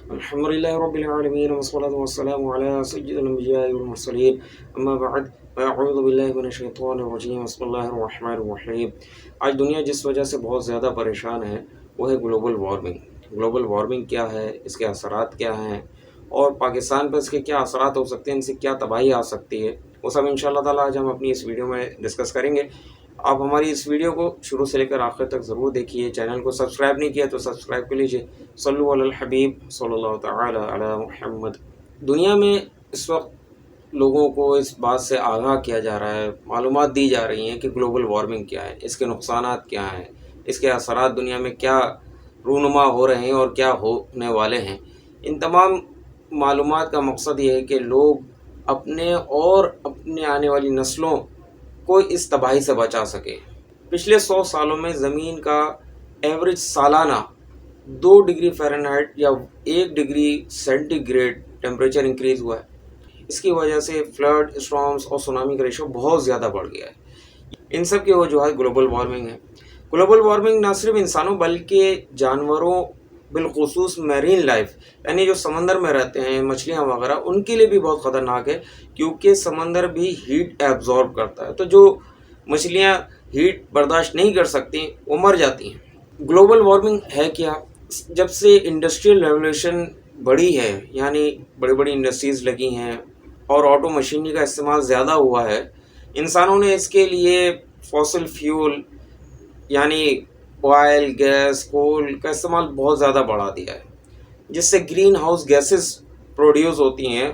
الحمد لله رب العالمين والصلاة والسلام على سيد الأنبياء والمرسلين أما بعد أعوذ بالله من الشیطان الرجیم بسم اللہ الرحمن الرحیم۔ آج دنیا جس وجہ سے بہت زیادہ پریشان ہے وہ ہے گلوبل وارمنگ۔ گلوبل وارمنگ کیا ہے، اس کے اثرات کیا ہیں اور پاکستان پر اس کے کیا اثرات ہو سکتے ہیں، ان سے کیا تباہی آ سکتی ہے، وہ سب انشاءاللہ تعالیٰ آج ہم اپنی اس ویڈیو میں ڈسکس کریں گے۔ آپ ہماری اس ویڈیو کو شروع سے لے کر آخر تک ضرور دیکھیے۔ چینل کو سبسکرائب نہیں کیا تو سبسکرائب کر لیجیے۔ صلو علی الحبیب صلی اللہ تعالی علی محمد۔ دنیا میں اس وقت لوگوں کو اس بات سے آگاہ کیا جا رہا ہے، معلومات دی جا رہی ہیں کہ گلوبل وارمنگ کیا ہے، اس کے نقصانات کیا ہیں، اس کے اثرات دنیا میں کیا رونما ہو رہے ہیں اور کیا ہونے والے ہیں۔ ان تمام معلومات کا مقصد یہ ہے کہ لوگ اپنے اور اپنے آنے والی نسلوں کو اس تباہی سے بچا سکے۔ پچھلے 100 سالوں میں زمین کا ایوریج سالانہ 2 ڈگری فahrenheit یا 1 degree centigrade temperature increase ہوا ہے۔ اس کی وجہ سے فلڈ، اسٹارمز اور سونامی کا ریشو بہت زیادہ بڑھ گیا ہے۔ ان سب کی وجوہات گلوبل وارمنگ ہے۔ گلوبل وارمنگ نہ صرف انسانوں بلکہ جانوروں، بالخصوص میرین لائف یعنی جو سمندر میں رہتے ہیں، مچھلیاں وغیرہ، ان کے لیے بھی بہت خطرناک ہے، کیونکہ سمندر بھی ہیٹ ایبزارب کرتا ہے۔ تو جو مچھلیاں ہیٹ برداشت نہیں کر سکتی وہ مر جاتی ہیں۔ گلوبل وارمنگ ہے کیا؟ جب سے انڈسٹریل ریولوشن بڑھی ہے، یعنی بڑی بڑی انڈسٹریز لگی ہیں اور آٹو مشینری کا استعمال زیادہ ہوا ہے، انسانوں نے اس کے لیے فوسل فیول یعنی آئل، گیس، کول کا استعمال بہت زیادہ بڑھا دیا ہے، جس سے گرین ہاؤس گیسز پروڈیوس ہوتی ہیں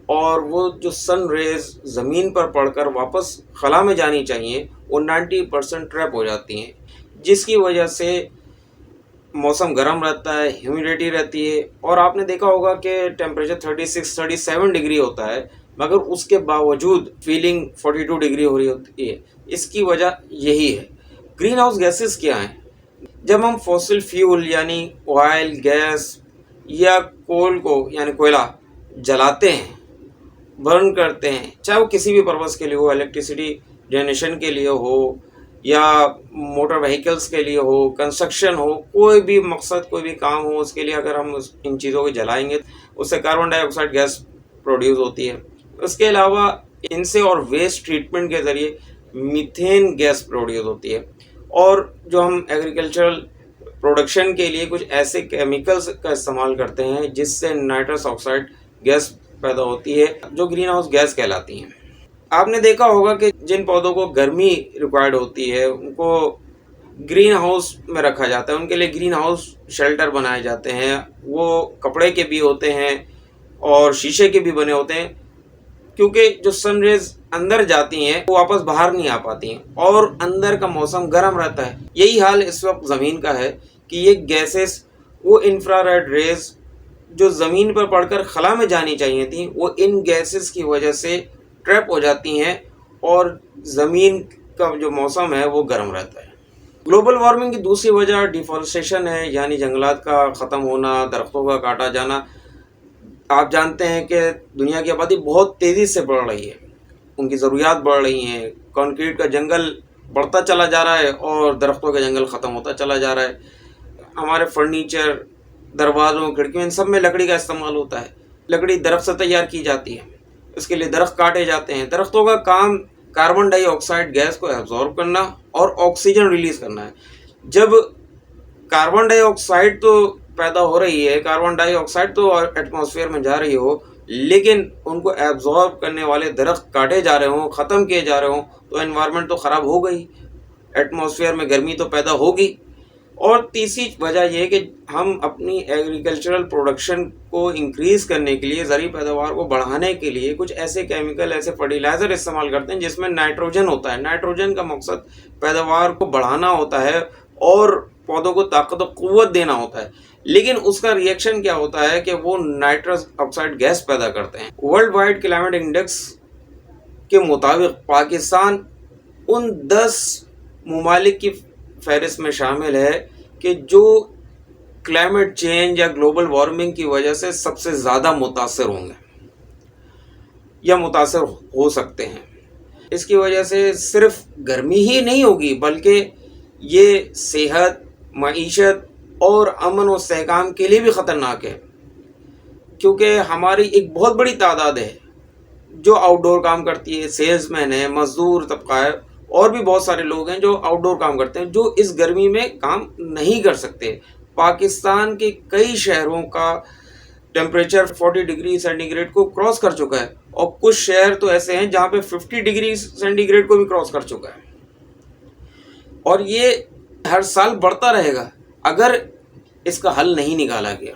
اور وہ جو سن ریز زمین پر پڑ کر واپس خلا میں جانی چاہیے وہ 90% ٹریپ ہو جاتی ہیں، جس کی وجہ سے موسم گرم رہتا ہے، ہیومیڈیٹی رہتی ہے، اور آپ نے دیکھا ہوگا کہ ٹیمپریچر 36-37 ڈگری ہوتا ہے، مگر اس کے باوجود فیلنگ 42 ڈگری ہو رہی ہوتی ہے۔ اس کی وجہ یہی ہے۔ گرین ہاؤس گیسز کیا ہیں؟ جب ہم فوسل فیول یعنی آئل، گیس یا کول کو یعنی کوئلہ جلاتے ہیں، برن کرتے ہیں، چاہے وہ کسی بھی پرپز کے لیے ہو، الیکٹریسٹی جنریشن کے لیے ہو یا موٹر وہیکلز کے لیے ہو، کنسٹرکشن ہو، کوئی بھی مقصد، کوئی بھی کام ہو، اس کے لیے اگر ہم ان چیزوں کو جلائیں گے اس سے کاربن ڈائی آکسائڈ گیس پروڈیوس ہوتی ہے۔ اس کے علاوہ ان سے اور ویسٹ ٹریٹمنٹ کے ذریعے میتھین گیس پروڈیوس ہوتی ہے، اور جو ہم ایگریکلچرل پروڈکشن کے لیے کچھ ایسے کیمیکلز کا استعمال کرتے ہیں جس سے نائٹرس آکسائڈ گیس پیدا ہوتی ہے جو گرین ہاؤس گیس کہلاتی ہیں۔ آپ نے دیکھا ہوگا کہ جن پودوں کو گرمی ریکوائرڈ ہوتی ہے ان کو گرین ہاؤس میں رکھا جاتا ہے، ان کے لیے گرین ہاؤس شیلٹر بنائے جاتے ہیں، وہ کپڑے کے بھی ہوتے ہیں اور شیشے کے بھی بنے ہوتے ہیں، کیونکہ جو سن ریز اندر جاتی ہیں وہ واپس باہر نہیں آ پاتی ہیں اور اندر کا موسم گرم رہتا ہے۔ یہی حال اس وقت زمین کا ہے کہ یہ گیسز، وہ انفرا ریڈ ریز جو زمین پر پڑ کر خلا میں جانی چاہیے تھیں، وہ ان گیسز کی وجہ سے ٹریپ ہو جاتی ہیں اور زمین کا جو موسم ہے وہ گرم رہتا ہے۔ گلوبل وارمنگ کی دوسری وجہ ڈیفارسٹیشن ہے، یعنی جنگلات کا ختم ہونا، درختوں کا کاٹا جانا۔ آپ جانتے ہیں کہ دنیا کی آبادی بہت تیزی سے بڑھ رہی ہے، ان کی ضروریات بڑھ رہی ہیں، کنکریٹ کا جنگل بڑھتا چلا جا رہا ہے اور درختوں کا جنگل ختم ہوتا چلا جا رہا ہے۔ ہمارے فرنیچر، دروازوں، کھڑکیوں، ان سب میں لکڑی کا استعمال ہوتا ہے۔ لکڑی درخت سے تیار کی جاتی ہے، اس کے لیے درخت کاٹے جاتے ہیں۔ درختوں کا کام کاربن ڈائی آکسائڈ گیس کو ایبزارب کرنا اور آکسیجن ریلیز کرنا ہے۔ جب کاربن ڈائی آکسائڈ تو پیدا ہو رہی ہے، کاربن ڈائی آکسائڈ تو ایٹماسفیئر میں جا رہی ہو، لیکن ان کو ایبزارب کرنے والے درخت کاٹے جا رہے ہوں، ختم کیے جا رہے ہوں، تو انوائرمنٹ تو خراب ہو گئی، ایٹماسفیئر میں گرمی تو پیدا ہوگی۔ اور تیسری وجہ یہ کہ ہم اپنی ایگریکلچرل پروڈکشن کو انکریز کرنے کے لیے، زرعی پیداوار کو بڑھانے کے لیے کچھ ایسے کیمیکل، ایسے فرٹیلائزر استعمال کرتے ہیں جس میں نائٹروجن ہوتا ہے۔ نائٹروجن کا مقصد پیداوار کو بڑھانا ہوتا ہے اور پودوں کو طاقت و قوت دینا ہوتا ہے، لیکن اس کا ری ایکشن کیا ہوتا ہے کہ وہ نائٹرس آکسائڈ گیس پیدا کرتے ہیں۔ ورلڈ وائڈ کلائمیٹ انڈیکس کے مطابق پاکستان ان 10 ممالک کی فہرست میں شامل ہے کہ جو کلائمیٹ چینج یا گلوبل وارمنگ کی وجہ سے سب سے زیادہ متاثر ہوں گے یا متاثر ہو سکتے ہیں۔ اس کی وجہ سے صرف گرمی ہی نہیں ہوگی بلکہ یہ صحت، معیشت اور امن و استحکام کے لیے بھی خطرناک ہے۔ کیونکہ ہماری ایک بہت بڑی تعداد ہے جو آؤٹ ڈور کام کرتی ہے، سیلز مین ہے، مزدور طبقہ ہے، اور بھی بہت سارے لوگ ہیں جو آؤٹ ڈور کام کرتے ہیں، جو اس گرمی میں کام نہیں کر سکتے۔ پاکستان کے کئی شہروں کا ٹیمپریچر 40 ڈگری سینٹی گریڈ کو کراس کر چکا ہے، اور کچھ شہر تو ایسے ہیں جہاں پہ 50 ڈگری سینٹی گریڈ کو بھی کراس کر چکا ہے، اور یہ ہر سال بڑھتا رہے گا اگر اس کا حل نہیں نکالا گیا۔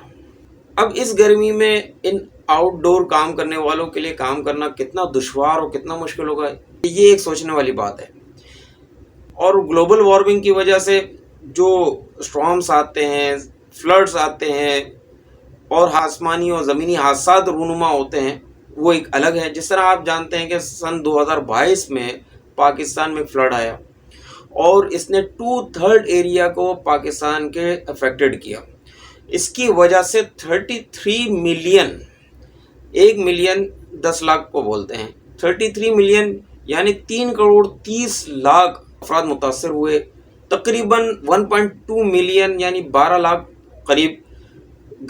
اب اس گرمی میں ان آؤٹ ڈور کام کرنے والوں کے لیے کام کرنا کتنا دشوار اور کتنا مشکل ہوگا، یہ ایک سوچنے والی بات ہے۔ اور گلوبل وارمنگ کی وجہ سے جو اسٹارمز آتے ہیں، فلڈز آتے ہیں، اور آسمانی اور زمینی حادثات رونما ہوتے ہیں، وہ ایک الگ ہے۔ جس طرح آپ جانتے ہیں کہ سن 2022 میں پاکستان میں فلڈ آیا، اور اس نے 2/3 ایریا کو پاکستان کے افیکٹڈ کیا۔ اس کی وجہ سے 33 ملین، 1,10,00,000 کو بولتے ہیں، 33 ملین یعنی 3,30,00,000 افراد متاثر ہوئے۔ تقریباً 1.2 ملین یعنی 12 لاکھ قریب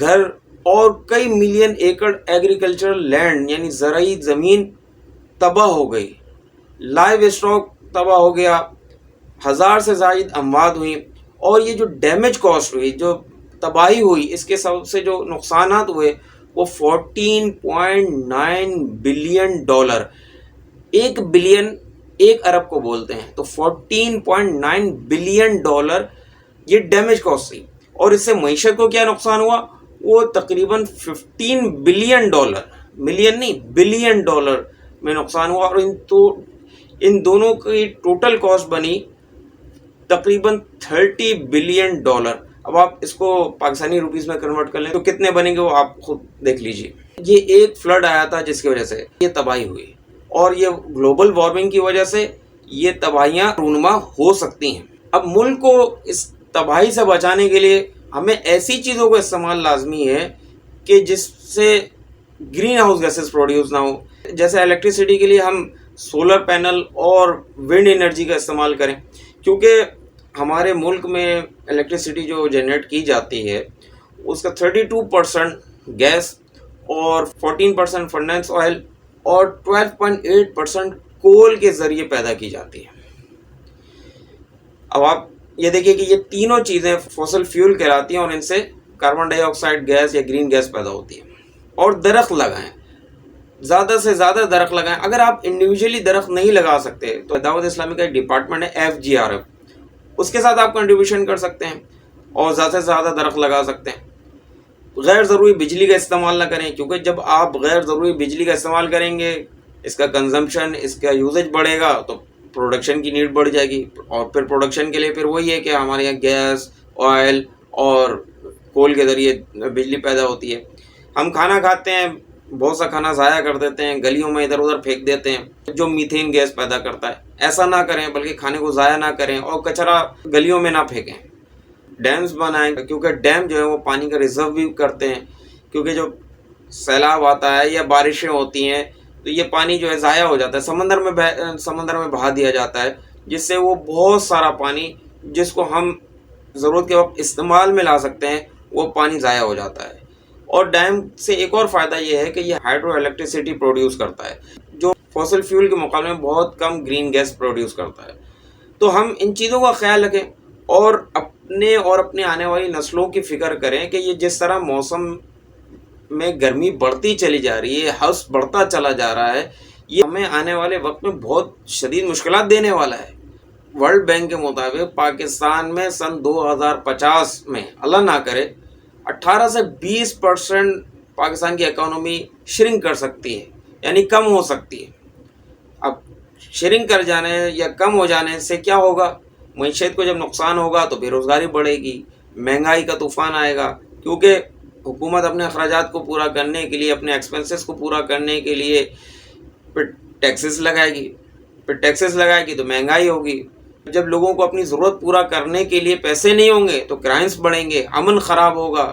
گھر اور کئی ملین ایکڑ ایگریکلچرل لینڈ یعنی زرعی زمین تباہ ہو گئی، لائیو اسٹاک تباہ ہو گیا، 1000 سے زائد اموات ہوئیں، اور یہ جو ڈیمیج کاسٹ ہوئی، جو تباہی ہوئی، اس کے سبب سے جو نقصانات ہوئے وہ $14.9 بلین، 1 بلین 1 ارب کو بولتے ہیں، تو $14.9 بلین یہ ڈیمیج کاسٹ تھی۔ اور اس سے معیشت کو کیا نقصان ہوا، وہ تقریباً $15 بلین، ملین نہیں بلین میں نقصان ہوا، اور ان دونوں کی ٹوٹل کاسٹ بنی تقریباً $30 بلین۔ اب آپ اس کو پاکستانی روپیز میں کنورٹ کر لیں تو کتنے بنیں گے وہ آپ خود دیکھ لیجئے۔ یہ ایک فلڈ آیا تھا جس کی وجہ سے یہ تباہی ہوئی، اور یہ گلوبل وارمنگ کی وجہ سے یہ تباہیاں رونما ہو سکتی ہیں۔ اب ملک کو اس تباہی سے بچانے کے لیے ہمیں ایسی چیزوں کو استعمال لازمی ہے کہ جس سے گرین ہاؤس گیسز پروڈیوس نہ ہو۔ جیسے الیکٹریسٹی کے لیے ہم سولر پینل اور ونڈ انرجی کا استعمال کریں، کیونکہ ہمارے ملک میں الیکٹریسٹی جو جنریٹ کی جاتی ہے اس کا 32% گیس اور 14% فرنس آئل اور 12.8% کول کے ذریعے پیدا کی جاتی ہے۔ اب آپ یہ دیکھیں کہ یہ تینوں چیزیں فوسل فیول کہلاتی ہیں، اور ان سے کاربن ڈائی آکسائڈ گیس یا گرین گیس پیدا ہوتی ہے۔ اور درخت لگائیں، زیادہ سے زیادہ درخت لگائیں۔ اگر آپ انڈیویجولی درخت نہیں لگا سکتے تو دعوت اسلامی کا ایک ڈپارٹمنٹ ہے FGRF، اس کے ساتھ آپ کنٹریبیوشن کر سکتے ہیں اور زیادہ سے زیادہ درخت لگا سکتے ہیں۔ غیر ضروری بجلی کا استعمال نہ کریں، کیونکہ جب آپ غیر ضروری بجلی کا استعمال کریں گے، اس کا کنزمپشن، اس کا یوزیج بڑھے گا تو پروڈکشن کی نیڈ بڑھ جائے گی، اور پھر پروڈکشن کے لیے پھر وہی ہے کہ ہمارے یہاں گیس، آئل اور کول کے ذریعے بجلی پیدا ہوتی ہے۔ ہم کھانا کھاتے ہیں، بہت سا کھانا ضائع کر دیتے ہیں، گلیوں میں ادھر ادھر پھینک دیتے ہیں، جو میتھین گیس پیدا کرتا ہے۔ ایسا نہ کریں، بلکہ کھانے کو ضائع نہ کریں اور کچرا گلیوں میں نہ پھینکیں۔ ڈیمز بنائیں، کیونکہ ڈیم جو ہے وہ پانی کا ریزرو بھی کرتے ہیں، کیونکہ جو سیلاب آتا ہے یا بارشیں ہوتی ہیں تو یہ پانی جو ہے ضائع ہو جاتا ہے، سمندر میں بہا دیا جاتا ہے، جس سے وہ بہت سارا پانی جس کو ہم ضرورت کے وقت استعمال میں لا سکتے ہیں وہ پانی ضائع ہو جاتا ہے۔ اور ڈیم سے ایک اور فائدہ یہ ہے کہ یہ ہائیڈرو الیکٹریسٹی پروڈیوس کرتا ہے، جو فوسل فیول کے مقابلے میں بہت کم گرین گیس پروڈیوس کرتا ہے۔ تو ہم ان چیزوں کا خیال رکھیں اور اپنے آنے والی نسلوں کی فکر کریں کہ یہ جس طرح موسم میں گرمی بڑھتی چلی جا رہی ہے، حوض بڑھتا چلا جا رہا ہے، یہ ہمیں آنے والے وقت میں بہت شدید مشکلات دینے والا ہے۔ ورلڈ بینک کے مطابق پاکستان میں سن 2050 میں اللہ نہ کرے 18 سے 20% پاکستان کی اکانومی شرنک کر سکتی ہے، یعنی کم ہو سکتی ہے۔ اب شرنک کر جانے یا کم ہو جانے سے کیا ہوگا؟ معیشت کو جب نقصان ہوگا تو بے روزگاری بڑھے گی، مہنگائی کا طوفان آئے گا، کیونکہ حکومت اپنے اخراجات کو پورا کرنے کے لیے، اپنے ایکسپنسز کو پورا کرنے کے لیے پھر ٹیکسز لگائے گی تو مہنگائی ہوگی۔ جب لوگوں کو اپنی ضرورت پورا کرنے کے لیے پیسے نہیں ہوں گے تو کرائمز بڑھیں گے، امن خراب ہوگا۔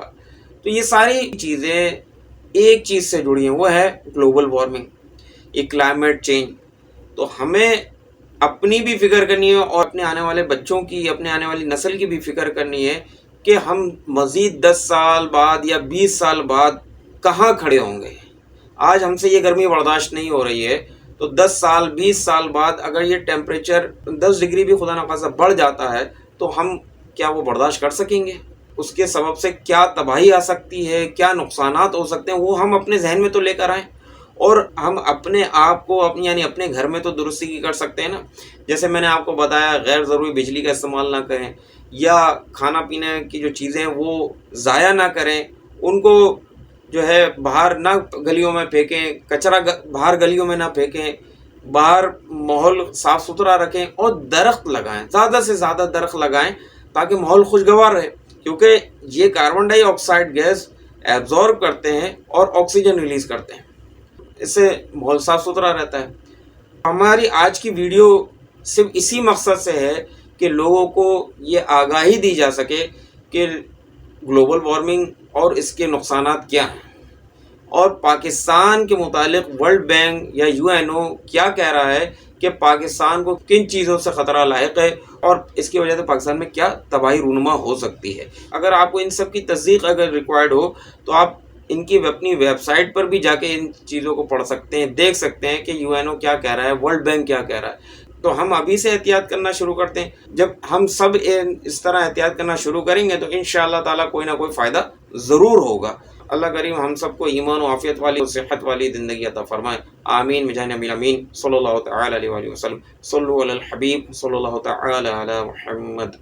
تو یہ ساری چیزیں ایک چیز سے جڑی ہیں، وہ ہے گلوبل وارمنگ، یہ کلائمیٹ چینج۔ تو ہمیں اپنی بھی فکر کرنی ہے اور اپنے آنے والے بچوں کی، اپنے آنے والی نسل کی بھی فکر کرنی ہے کہ ہم مزید 10 سال بعد یا 20 سال بعد کہاں کھڑے ہوں گے؟ آج ہم سے یہ گرمی برداشت نہیں ہو رہی ہے، تو 10 سال 20 سال بعد اگر یہ ٹیمپریچر 10 ڈگری بھی خدا نخواستہ بڑھ جاتا ہے تو ہم کیا وہ برداشت کر سکیں گے؟ اس کے سبب سے کیا تباہی آ سکتی ہے، کیا نقصانات ہو سکتے ہیں، وہ ہم اپنے ذہن میں تو لے کر آئیں، اور ہم اپنے آپ کو یعنی اپنے گھر میں تو درستی کی کر سکتے ہیں نا۔ جیسے میں نے آپ کو بتایا، غیر ضروری بجلی کا استعمال نہ کریں، یا کھانا پینے کی جو چیزیں ہیں وہ ضائع نہ کریں، ان کو جو ہے باہر نہ گلیوں میں پھینکیں، کچرا باہر گلیوں میں نہ پھینکیں، باہر ماحول صاف ستھرا رکھیں، اور درخت لگائیں، زیادہ سے زیادہ درخت لگائیں تاکہ ماحول خوشگوار رہے، کیونکہ یہ کاربن ڈائی آکسائڈ گیس ایبزارب کرتے ہیں اور آکسیجن ریلیز کرتے ہیں، اس سے ماحول صاف ستھرا رہتا ہے۔ ہماری آج کی ویڈیو صرف اسی مقصد سے ہے کہ لوگوں کو یہ آگاہی دی جا سکے کہ گلوبل وارمنگ اور اس کے نقصانات کیا ہیں، اور پاکستان کے متعلق ورلڈ بینک یا UN کیا کہہ رہا ہے کہ پاکستان کو کن چیزوں سے خطرہ لاحق ہے، اور اس کی وجہ سے پاکستان میں کیا تباہی رونما ہو سکتی ہے۔ اگر آپ کو ان سب کی تصدیق اگر ریکوائرڈ ہو تو آپ ان کی اپنی ویب سائٹ پر بھی جا کے ان چیزوں کو پڑھ سکتے ہیں، دیکھ سکتے ہیں کہ UN کیا کہہ رہا ہے، ورلڈ بینک کیا کہہ رہا ہے۔ تو ہم ابھی سے احتیاط کرنا شروع کرتے ہیں۔ جب ہم سب اس طرح احتیاط کرنا شروع کریں گے تو انشاءاللہ تعالیٰ کوئی نہ کوئی فائدہ ضرور ہوگا۔ اللہ کریم ہم سب کو ایمان و عافیت والی اور صحت والی زندگی عطا فرمائے، آمین بجاہ نبی الامین صلی اللہ تعالی علیہ وآلہ وسلم۔ صلو علی الحبیب صلی اللہ تعالی علی محمد۔